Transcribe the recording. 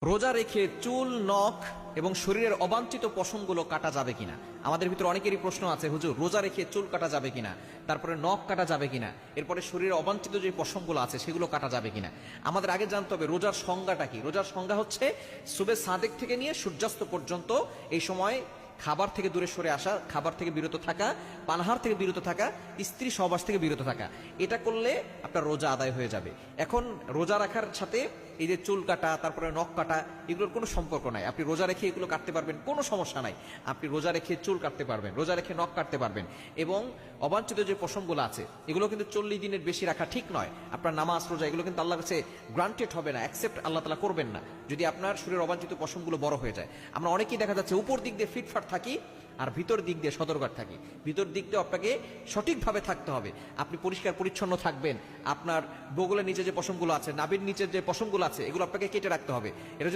রোজা রেখে চুল, নখ এবং শরীরের অবাঞ্ছিত পশমগুলো কাটা যাবে কিনা? আমাদের ভিতরে অনেকেরই প্রশ্ন আছে, হুজুর রোজা রেখে চুল কাটা যাবে কিনা, তারপরে নখ কাটা যাবে কিনা, এরপরে শরীরের অবাঞ্ছিত যে পশমগুলো আছে সেগুলো কাটা যাবে কিনা। আমাদের আগে জানতে হবে রোজার সংজ্ঞাটা কি। রোজার সংজ্ঞা হচ্ছে সুবে সাদেক থেকে নিয়ে সূর্যাস্ত পর্যন্ত এই সময় খাবার থেকে দূরে সরে আসা, খাবার থেকে বিরত থাকা, পানাহার থেকে বিরত থাকা, স্ত্রী সহবাস থেকে বিরত থাকা। এটা করলে আপনার রোজা আদায় হয়ে যাবে। এখন রোজা রাখার সাথে এই যে চুল কাটা, তারপরে নখ কাটা, এগুলোর কোনো সম্পর্ক নাই। আপনি রোজা রেখে এগুলো কাটতে পারবেন, কোনো সমস্যা নাই। আপনি রোজা রেখে চুল কাটতে পারবেন, রোজা রেখে নখ কাটতে পারবেন। এবং অবাঞ্ছিত যে পশমগুলো আছে এগুলো কিন্তু 40 দিনের বেশি রাখা ঠিক নয়। আপনার নামাজ, রোজা এগুলো কিন্তু আল্লাহর কাছে গ্রান্টেড হবে না, অ্যাকসেপ্ট আল্লাহ তাআলা করবেন না যদি আপনার শরীরের অবাঞ্ছিত পশমগুলো বড় হয়ে যায়। আমরা অনেকেই দেখা যাচ্ছে উপর দিক দিয়ে ফিটফাট থাকি আর ভিতর দিক দিয়ে সতর্ক থাকি। ভিতর দিক দিয়ে আপনাকে সঠিকভাবে থাকতে হবে। আপনি পরিষ্কার পরিচ্ছন্ন থাকবেন। আপনার বগলের নিচে যে পশমগুলো আছে, নাভির নিচে যে পশমগুলো আছে, এগুলো আপনাকে কেটে রাখতে হবে। এটা